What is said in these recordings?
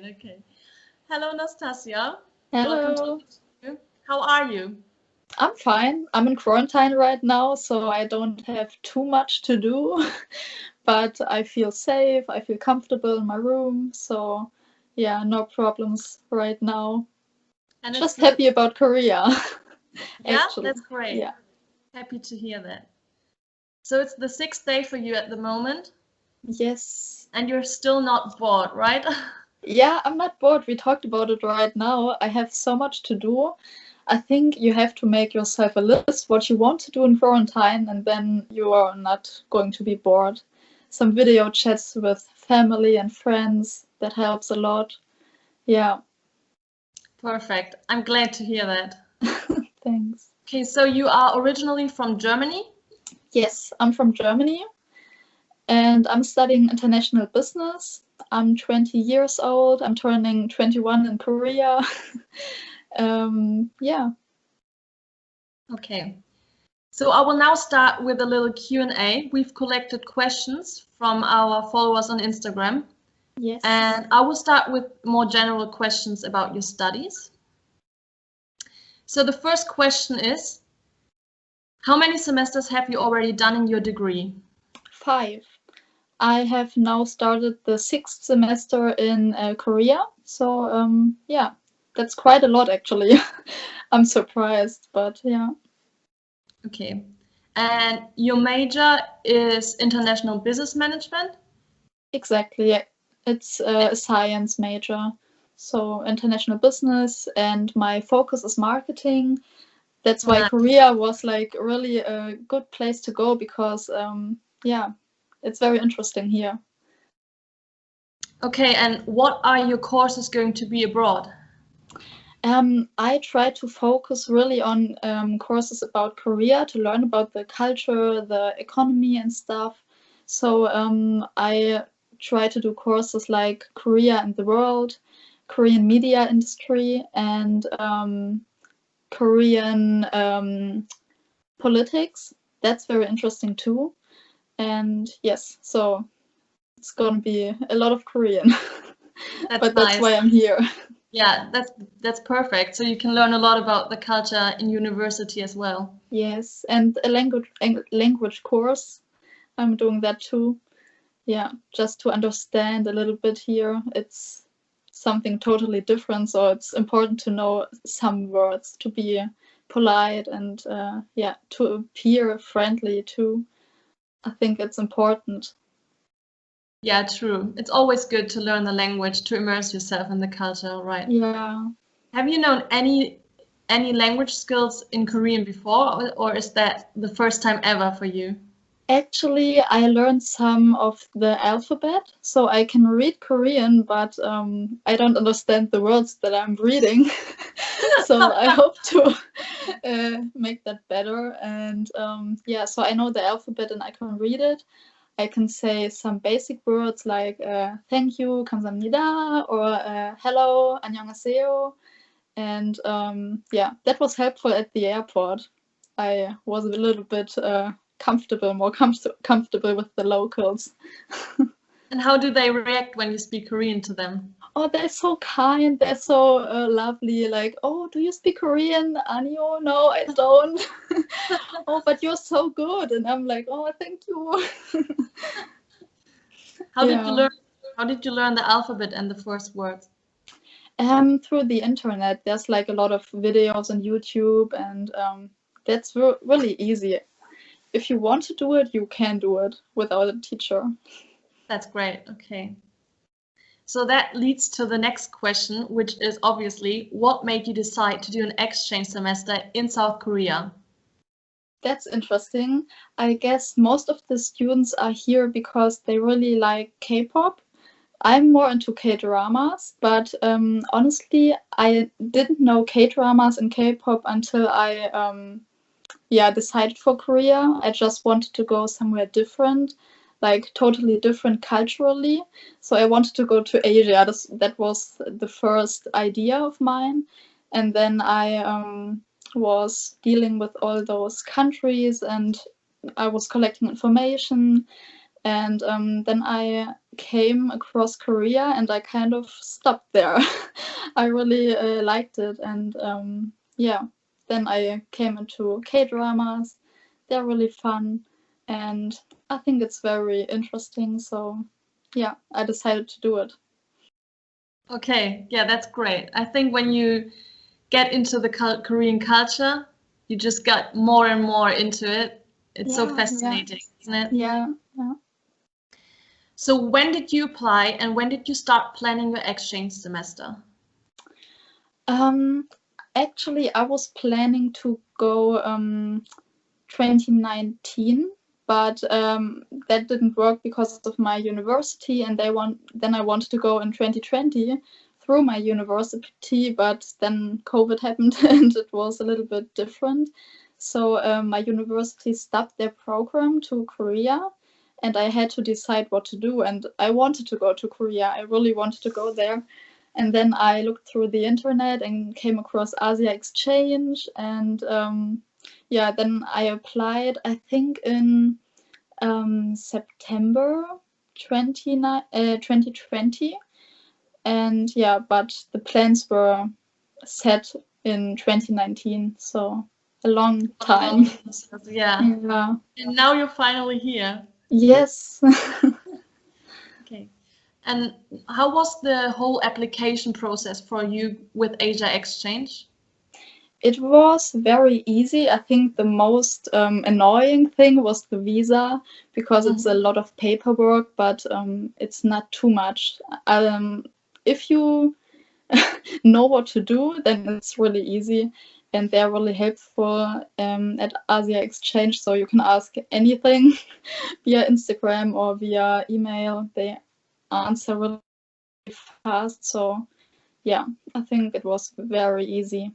Okay. Hello, Nastassja. Welcome to Hello. the interview. How are you? I'm fine. I'm in quarantine right now, so I don't have too much to do, but I feel safe. I feel comfortable in my room, so yeah, no problems right now. And it's Just the happy about Korea, yeah, actually. that's great. Yeah. Happy to hear that. So it's the sixth day for you at the moment, Yes. and you're still not bored, right? Yeah, I'm not bored. We talked about it right now. I have so much to do. I think you have to make yourself a list what you want to do in quarantine, and then you are not going to be bored. Some video chats with family and friends, that helps a lot. Yeah, Perfect. I'm glad to hear that. thanks. Okay, so you are originally from Germany? Yes, I'm from Germany and I'm studying international business. I'm 20 years old. I'm turning 21 in Korea. Yeah. Okay. So I will now start with a little Q&A. We've collected questions from our followers on Instagram, Yes. and I will start with more general questions about your studies. So the first question is, how many semesters have you already done in your degree? 5. I have now started the 6th semester in Korea. So yeah, that's quite a lot actually. I'm surprised, but yeah. Okay. And your major is international business management? Exactly. It's a science major. So international business, and my focus is marketing. That's why Nice. Korea was like really a good place to go because yeah, it's very interesting here. Okay, and what are your courses going to be abroad? I try to focus really on courses about Korea to learn about the culture, the economy and stuff. So I try to do courses like Korea and the world, Korean media industry, and Korean politics. That's very interesting too. And yes, so it's gonna be a lot of Korean, but that's Nice. why I'm here. Yeah, that's perfect. So you can learn a lot about the culture in university as well. Yes, and a language course. I'm doing that too. Yeah, just to understand a little bit here. It's something totally different, so it's important to know some words to be polite and yeah, to appear friendly too. I think it's important. Yeah, true. It's always good to learn the language to immerse yourself in the culture, right? Yeah. Have you known any language skills in Korean before, or is that the first time ever for you? Actually, I learned some of the alphabet, so I can read Korean, but I don't understand the words that I'm reading. So I hope to make that better. And yeah, so I know the alphabet and I can read it. I can say some basic words like thank you, 감사합니다, or hello, 안녕하세요. And yeah, that was helpful at the airport. I was a little bit more comfortable with the locals. And how do they react when you speak Korean to them? Oh, they're so kind. They're so lovely. Like, oh, do you speak Korean? Anio? No, I don't. Oh, but you're so good. And I'm like, oh, thank you. How did you Yeah. learn? How did you learn the alphabet and the first words? Through the internet. There's like a lot of videos on YouTube, and that's really easy. If you want to do it, you can do it without a teacher. That's great. Okay. So that leads to the next question, which is obviously, what made you decide to do an exchange semester in South Korea? That's interesting. I guess most of the students are here because they really like K-pop. I'm more into K-dramas, but honestly, I didn't know K-dramas and K-pop until I yeah, decided for Korea. I just wanted to go somewhere different, like totally different culturally. So I wanted to go to Asia. That was the first idea of mine. And then I was dealing with all those countries and I was collecting information. And then I came across Korea and I kind of stopped there. I really liked it, and yeah, then I came into K-dramas. They're really fun, and I think it's very interesting, so yeah, I decided to do it. Okay, yeah, that's great. I think when you get into the Korean culture, you just got more and more into it. It's so fascinating, isn't it? Yeah. So when did you apply and when did you start planning your exchange semester? Actually, I was planning to go 2019, but that didn't work because of my university, and then I wanted to go in 2020 through my university, but then COVID happened and it was a little bit different. So my university stopped their program to Korea, and I had to decide what to do, and I wanted to go to Korea. I really wanted to go there. And then I looked through the internet and came across Asia Exchange, and yeah, then I applied, I think in September 2020. And yeah, but the plans were set in 2019, so a long time. Yeah. Yeah. And now you're finally here. Yes. Okay. And how was the whole application process for you with Asia Exchange? It was very easy. I think the most annoying thing was the visa, because it's a lot of paperwork, but it's not too much. If you know what to do, then it's really easy, and they're really helpful at Asia Exchange. So you can ask anything via Instagram or via email. They answer really fast. So yeah, I think it was very easy.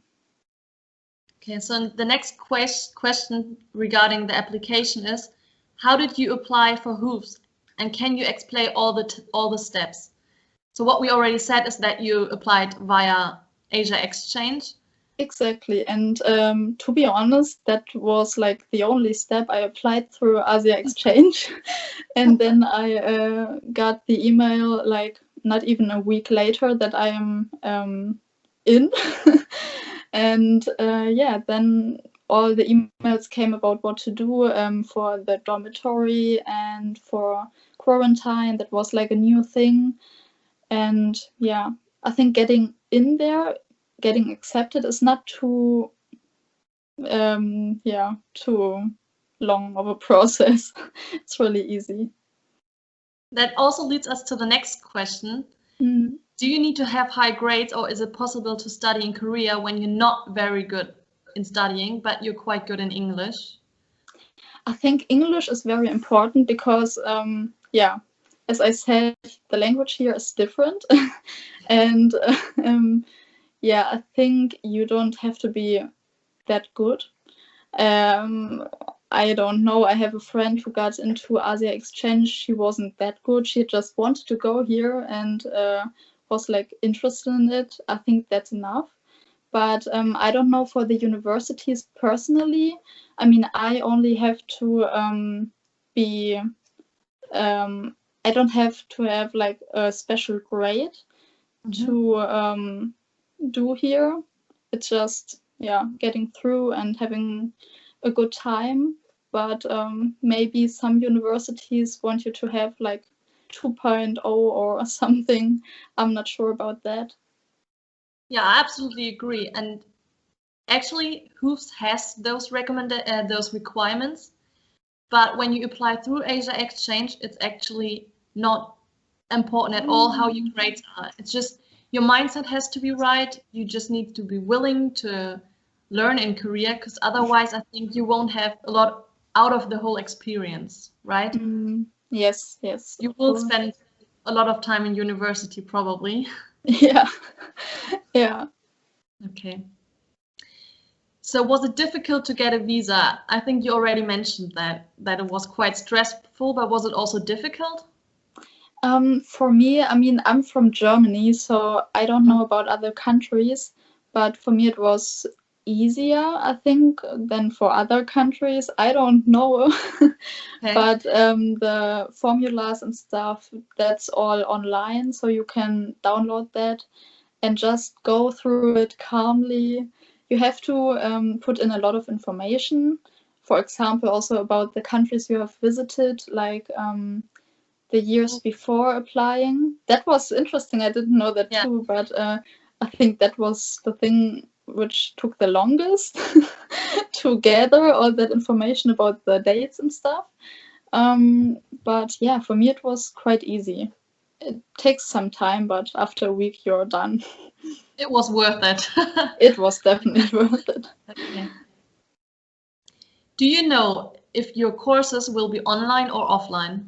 Okay, so the next question regarding the application is, how did you apply for HOOFs? And can you explain all the steps? So what we already said is that you applied via Asia Exchange. Exactly, and to be honest, that was like the only step. I applied through Asia Exchange, and then I got the email like not even a week later that I am in. And yeah, then all the emails came about what to do for the dormitory and for quarantine. That was like a new thing. And yeah, I think getting in there, getting accepted is not too too long of a process. It's really easy. That also leads us to the next question. Do you need to have high grades, or is it possible to study in Korea when you're not very good in studying, but you're quite good in English? I think English is very important because, yeah, as I said, the language here is different. And yeah, I think you don't have to be that good. I don't know. I have a friend who got into Asia Exchange. She wasn't that good. She just wanted to go here and was like interested in it. I think that's enough. But I don't know for the universities personally. I mean, I only have to be. I don't have to have like a special grade to do here. It's just getting through and having a good time. But maybe some universities want you to have like 2.0 or something. I'm not sure about that. Yeah, I absolutely agree. And actually, HOOFs has those requirements, but when you apply through Asia Exchange, it's actually not important at all how your grades are. It's just your mindset has to be right. You just need to be willing to learn in Korea, because otherwise I think you won't have a lot out of the whole experience, right? Yes. You will spend a lot of time in university probably. Yeah. Okay. So was it difficult to get a visa? I think you already mentioned that it was quite stressful, but was it also difficult? For me, I mean, I'm from Germany, so I don't know about other countries, but for me it was easier, I think, than for other countries. I don't know. Okay. But the formulas and stuff, that's all online, so you can download that and just go through it calmly. You have to put in a lot of information. For example, also about the countries you have visited, like the years before applying. That was interesting. I didn't know that too, but I think that was the thing which took the longest to gather all that information about the dates and stuff. But yeah, for me it was quite easy. It takes some time, but after a week you're done. It was worth it. It was definitely worth it. Okay. Do you know if your courses will be online or offline?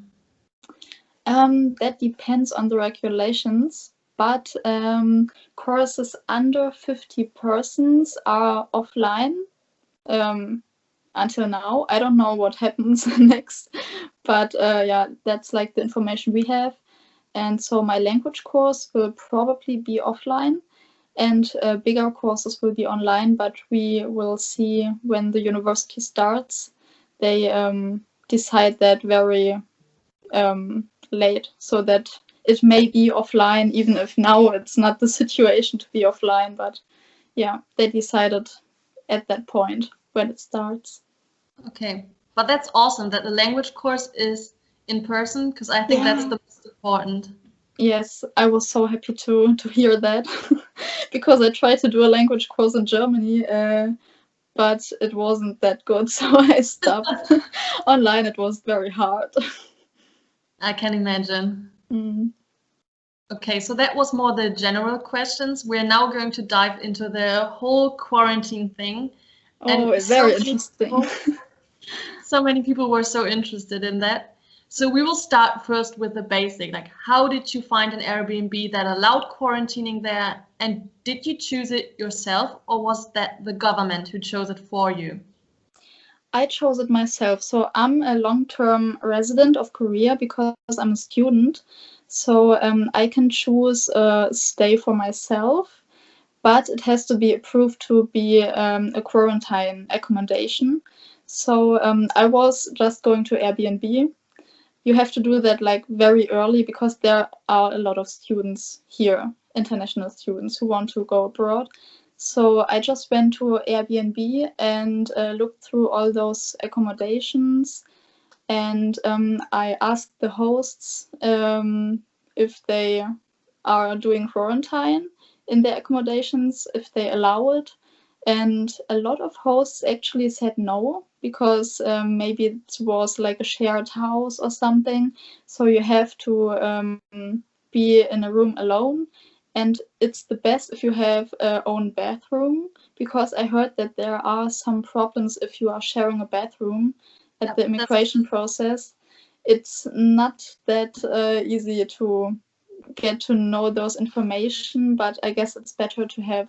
That depends on the regulations, but courses under 50 persons are offline until now. I don't know what happens next, but yeah, that's like the information we have. And so my language course will probably be offline, and bigger courses will be online, but we will see when the university starts. They decide that very late, so that it may be offline, even if now it's not the situation to be offline. But yeah, they decided at that point when it starts. Okay, but that's awesome that the language course is in person, because I think that's the most important. Yes, I was so happy to hear that because I tried to do a language course in Germany, but it wasn't that good, so I stopped. Online it was very hard. I can imagine. Okay, so that was more the general questions. We're now going to dive into the whole quarantine thing. Oh, it's very interesting. So many people were so interested in that. So we will start first with the basic, like how did you find an Airbnb that allowed quarantining there? And did you choose it yourself, or was that the government who chose it for you? I chose it myself. So I'm a long-term resident of Korea because I'm a student. So I can choose a stay for myself, but it has to be approved to be a quarantine accommodation. So I was just going to Airbnb. You have to do that like very early because there are a lot of students here, international students who want to go abroad. So I just went to Airbnb and looked through all those accommodations, and I asked the hosts if they are doing quarantine in their accommodations, if they allow it. And a lot of hosts actually said no, because maybe it was like a shared house or something. So you have to be in a room alone. And it's the best if you have a own bathroom, because I heard that there are some problems if you are sharing a bathroom at the immigration process. It's not that easy to get to know those information, but I guess it's better to have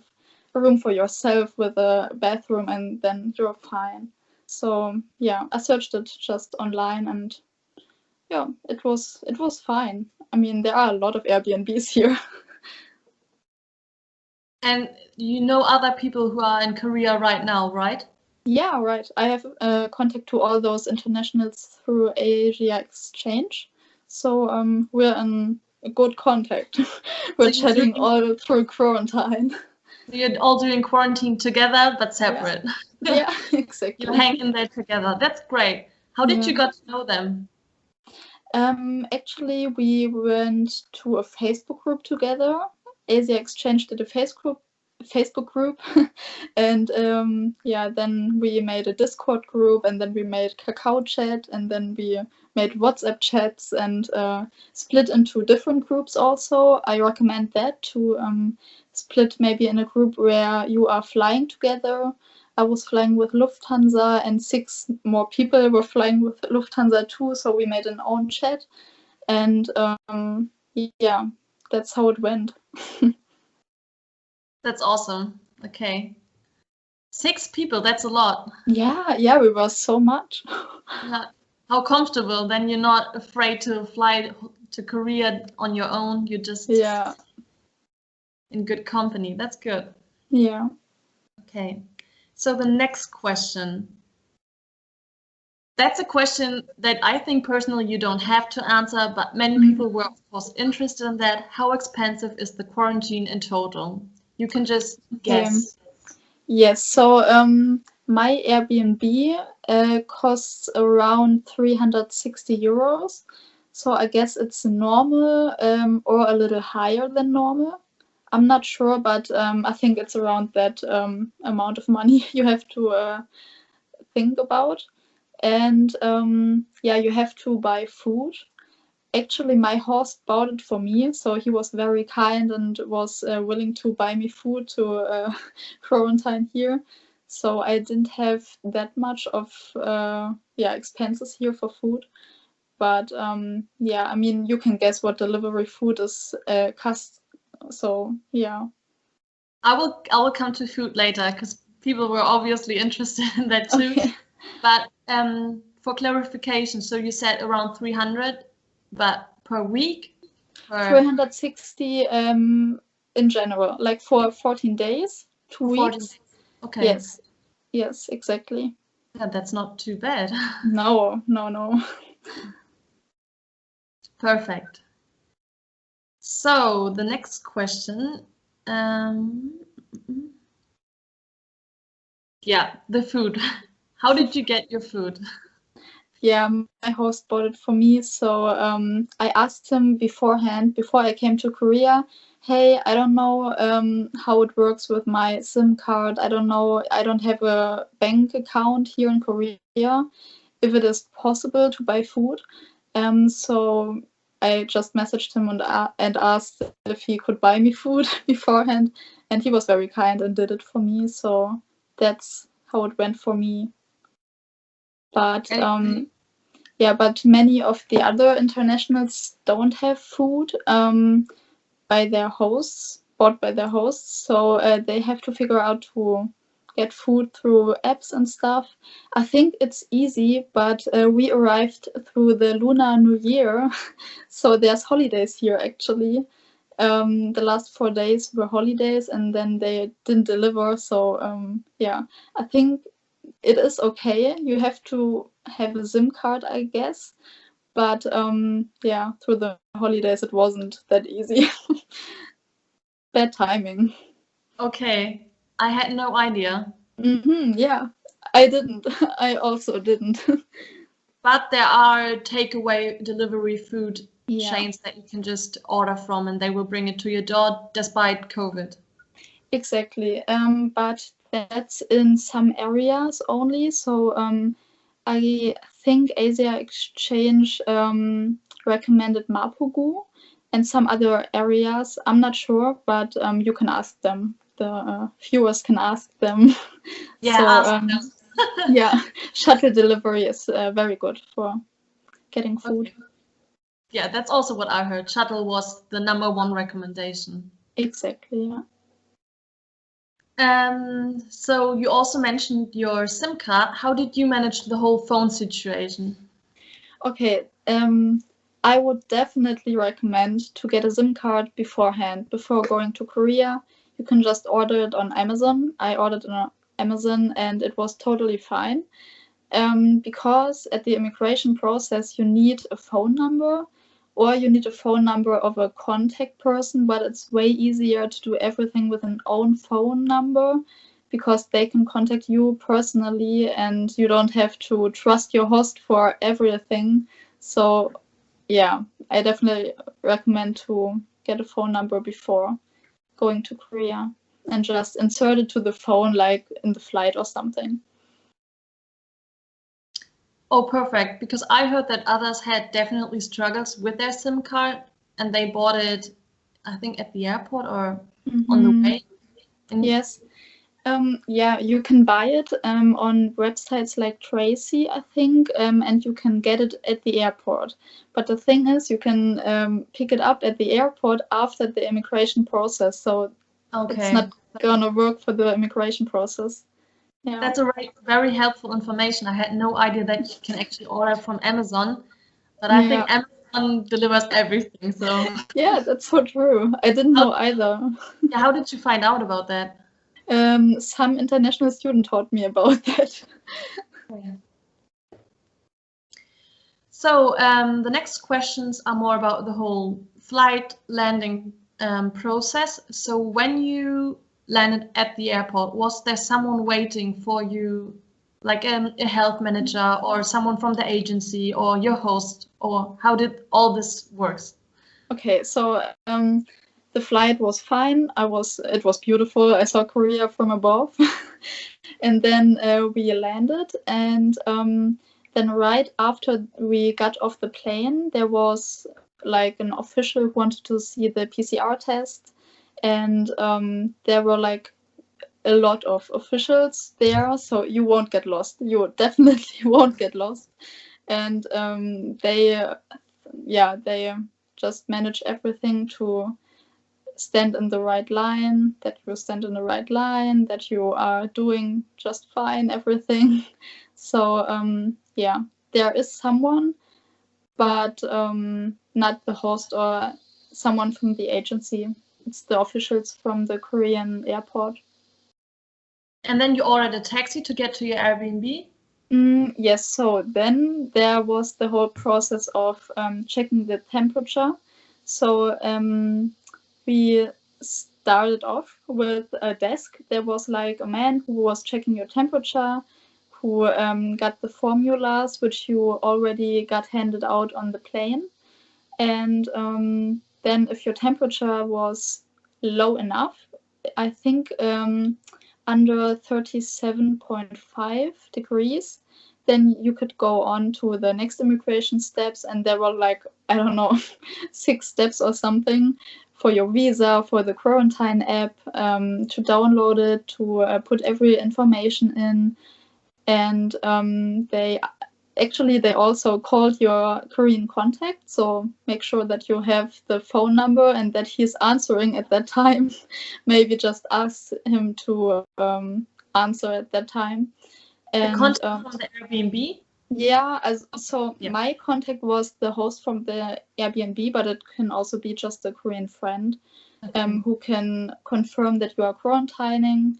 a room for yourself with a bathroom, and then you're fine. So yeah, I searched it just online, and yeah, it was fine. I mean, there are a lot of Airbnbs here. And you know other people who are in Korea right now, right? Yeah, right. I have contact to all those internationals through Asia Exchange. So we're in good contact. We're chatting all through quarantine. You're all doing quarantine together, but separate. Yeah, exactly. You hang in there together. That's great. How did you got to know them? Actually, we went to a Facebook group together. Asia Exchange did a Facebook group, and yeah, then we made a Discord group, and then we made Kakao chat, and then we made WhatsApp chats, and split into different groups also. I recommend that, to split maybe in a group where you are flying together. I was flying with Lufthansa, and 6 more people were flying with Lufthansa too, so we made an own chat, and yeah, that's how it went. That's awesome. Okay. 6 people, that's a lot. Yeah, we were so much. Yeah. How comfortable, then you're not afraid to fly to Korea on your own, you're just in good company. That's good. Yeah. Okay. So the next question. That's a question that I think personally you don't have to answer, but many people were of course interested in that. How expensive is the quarantine in total? You can just guess. Yes, so my Airbnb costs around 360 euros. So I guess it's normal or a little higher than normal. I'm not sure, but I think it's around that amount of money you have to think about. And yeah, you have to buy food. Actually, my host bought it for me, so he was very kind and was willing to buy me food to quarantine here. So I didn't have that much of yeah, expenses here for food. But yeah, I mean, you can guess what delivery food is cost. So yeah. I will come to food later because people were obviously interested in that too. Okay. But for clarification, so you said around 300, but per week? 360 in general, like for 14 days, 2 14 weeks. days. Okay. Yes, yes, exactly. Yeah, that's not too bad. No, no, no. Perfect. So the next question. Yeah, the food. How did you get your food? Yeah, my host bought it for me. So I asked him beforehand, before I came to Korea, hey, I don't know how it works with my SIM card. I don't know. I don't have a bank account here in Korea. If it is possible to buy food. So I just messaged him and asked if he could buy me food beforehand. And he was very kind and did it for me. So that's how it went for me. But yeah, but many of the other internationals don't have food by their hosts, bought by their hosts. So they have to figure out to get food through apps and stuff. I think it's easy, but we arrived through the Lunar New Year. So there's holidays here actually. The last 4 days were holidays and then they didn't deliver. So yeah, I think it is okay. You have to have a SIM card, I guess. But yeah, through the holidays, it wasn't that easy. Bad timing. Okay, I had no idea. Yeah, I didn't. I also didn't. But there are takeaway delivery food Yeah. chains that you can just order from and they will bring it to your door despite COVID. Exactly. But that's in some areas only. So I think Asia Exchange recommended Mapugu and some other areas. I'm not sure, but you can ask them. The viewers can ask them. Yeah, So ask them. yeah, shuttle delivery is very good for getting food. Okay. Yeah, that's also what I heard. Shuttle was the #1 recommendation. Exactly, yeah. So you also mentioned your SIM card. How did you manage the whole phone situation? Okay, I would definitely recommend to get a SIM card beforehand, before going to Korea. You can just order it on Amazon. I ordered it on Amazon and it was totally fine. Because at the immigration process, you need a phone number or you need a phone number of a contact person, but it's way easier to do everything with an own phone number because they can contact you personally and you don't have to trust your host for everything. So yeah, I definitely recommend to get a phone number before going to Korea and just insert it to the phone like in the flight or something. Oh, perfect. Because I heard that others had definitely struggles with their SIM card and they bought it, I think, at the airport or on the way. Yes. Yeah, you can buy it on websites like Tracy, I think, and you can get it at the airport. But the thing is, you can pick it up at the airport after the immigration process, so it's not gonna work for the immigration process. Yeah. That's a very helpful information. I had no idea that you can actually order from Amazon, but I think Amazon delivers everything. So yeah, that's so true. I didn't know either. Yeah, how did you find out about that? Some international student taught me about that. Oh, yeah. So the next questions are more about the whole flight landing process. So when you landed at the airport, was there someone waiting for you, like a health manager or someone from the agency or your host, or how did all this work? Okay, so the flight was fine. It was beautiful. I saw Korea from above. And then we landed, and then right after we got off the plane, there was like an official who wanted to see the PCR test, and there were like a lot of officials there, so you won't get lost. You definitely won't get lost. And they just manage everything to stand in the right line, that you stand in the right line, that you are doing just fine, everything. So yeah, there is someone, but not the host or someone from the agency. It's the officials from the Korean airport. And then you ordered a taxi to get to your Airbnb? Yes, so then there was the whole process of checking the temperature. So we started off with a desk. There was like a man who was checking your temperature, who got the formulas which you already got handed out on the plane. And then if your temperature was low enough, I think under 37.5 degrees, then you could go on to the next immigration steps, and there were like, I don't know, 6 steps or something for your visa, for the quarantine app, to download it, to put every information in. And they also called your Korean contact, so make sure that you have the phone number and that he's answering at that time. Maybe just ask him to answer at that time. And the contact from the Airbnb? Yeah, Yeah. My contact was the host from the Airbnb, but it can also be just a Korean friend who can confirm that you are quarantining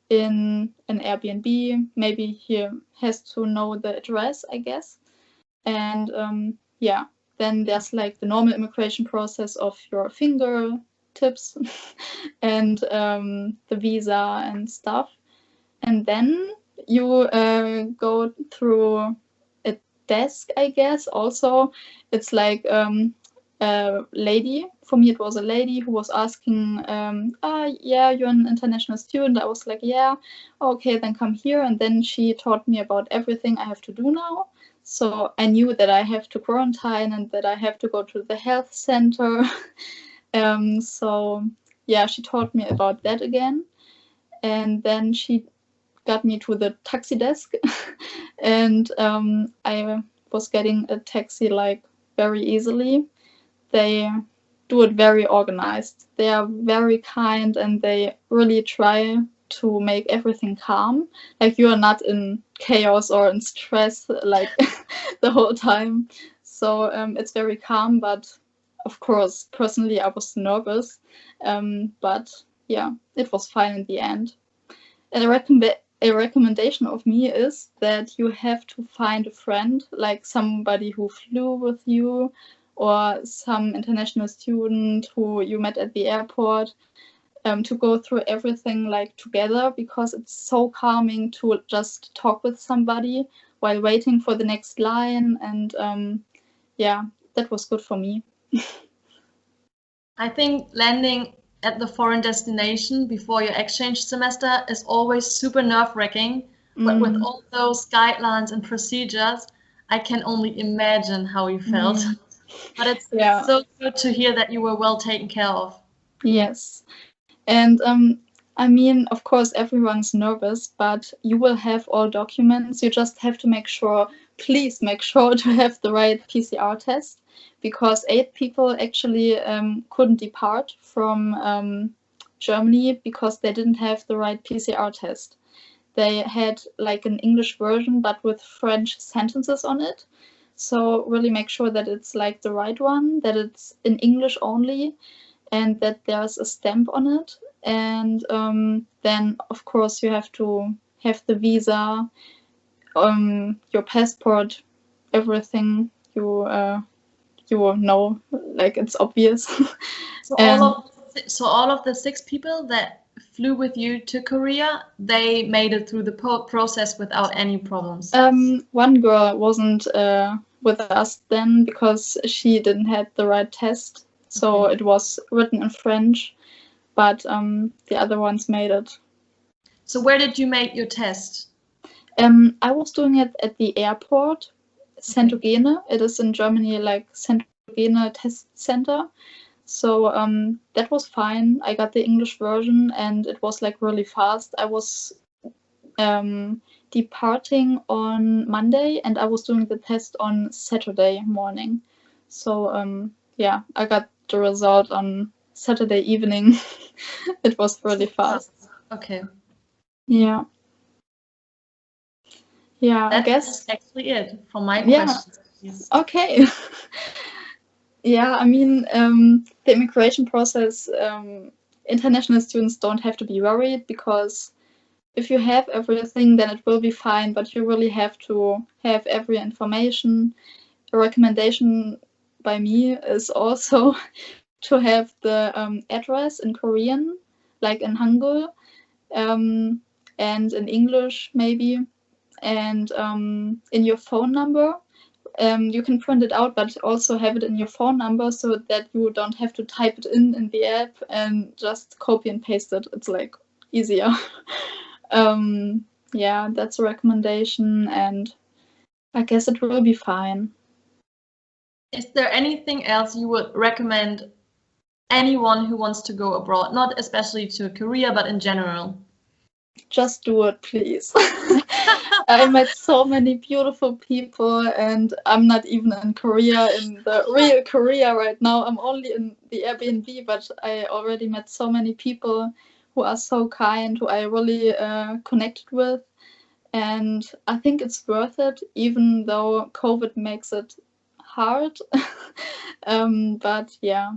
in an Airbnb. Maybe he has to know the address, I guess. And yeah, then there's like the normal immigration process of your fingertips and the visa and stuff. And then you go through a desk, I guess. Also, it's like a lady. For me, it was a lady who was asking, yeah, you're an international student. I was like, yeah, okay, then come here. And then she taught me about everything I have to do now. So I knew that I have to quarantine and that I have to go to the health center. So yeah, she taught me about that again. And then she got me to the taxi desk. And I was getting a taxi like very easily. They do it very organized. They are very kind and they really try to make everything calm. Like you are not in chaos or in stress like the whole time. So it's very calm, but of course, personally, I was nervous. But yeah, it was fine in the end. And a recommendation of me is that you have to find a friend, like somebody who flew with you or some international student who you met at the airport, to go through everything like together, because it's so calming to just talk with somebody while waiting for the next line. And yeah, that was good for me. I think landing at the foreign destination before your exchange semester is always super nerve-wracking, but with all those guidelines and procedures, I can only imagine how you felt. But it's so good to hear that you were well taken care of. Yes. And I mean, of course, everyone's nervous, but you will have all documents. You just have to please make sure to have the right PCR test, because 8 people actually couldn't depart from Germany because they didn't have the right PCR test. They had like an English version, but with French sentences on it. So really make sure that it's like the right one, that it's in English only, and that there's a stamp on it. And then, of course, you have to have the visa, your passport, everything you will know, like it's obvious. So And all of the 6 people that flew with you to Korea, they made it through the process without any problems. one girl wasn't with us then because she didn't have the right test, so Okay. it was written in French, but the other ones made it. So where did you make your test? I was doing it at the airport, Centogene. It is in Germany, like Centogene Test Center. So that was fine. I got the English version and it was like really fast. I was departing on Monday and I was doing the test on Saturday morning. So yeah, I got the result on Saturday evening. It was really fast. Okay. Yeah. Yeah, I guess. That's actually it from my Yeah. questions. Okay. Yeah, I mean, the immigration process, international students don't have to be worried because if you have everything, then it will be fine, but you really have to have every information. A recommendation by me is also to have the address in Korean, like in Hangul, and in English maybe, and in your phone number. You can print it out, but also have it in your phone number so that you don't have to type it in the app and just copy and paste it. It's like easier. Yeah, that's a recommendation, and I guess it will be fine. Is there anything else you would recommend anyone who wants to go abroad, not especially to Korea, but in general? Just do it, please. I met so many beautiful people, and I'm not even in Korea, in the real Korea right now. I'm only in the Airbnb, but I already met so many people who are so kind, who I really connected with. And I think it's worth it, even though COVID makes it hard. But yeah,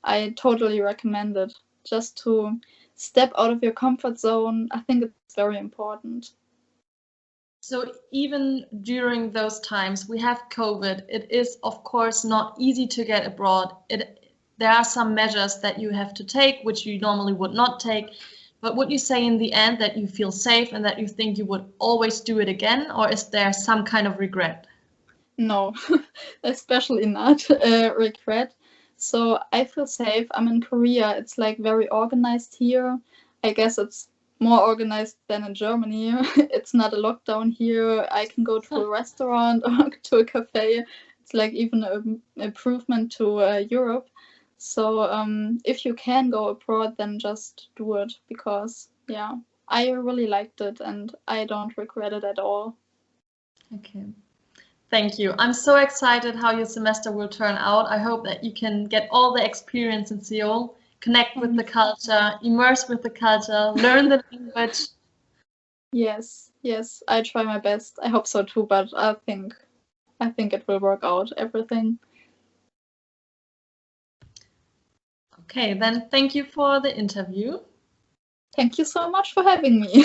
I totally recommend it just to step out of your comfort zone. I think it's very important. So even during those times we have COVID, it is of course not easy to get abroad. There are some measures that you have to take, which you normally would not take. But would you say in the end that you feel safe and that you think you would always do it again, or is there some kind of regret? No, especially not regret. So I feel safe. I'm in Korea. It's like very organized here. I guess it's more organized than in Germany. It's not a lockdown here. I can go to a restaurant or to a cafe. It's like even an improvement to Europe. So if you can go abroad, then just do it because, yeah, I really liked it and I don't regret it at all. Okay. Thank you. I'm so excited how your semester will turn out. I hope that you can get all the experience in Seoul, connect with the culture, immerse with the culture, learn the language. Yes, yes, I try my best. I hope so too, but I think it will work out, everything. Okay, then thank you for the interview. Thank you so much for having me.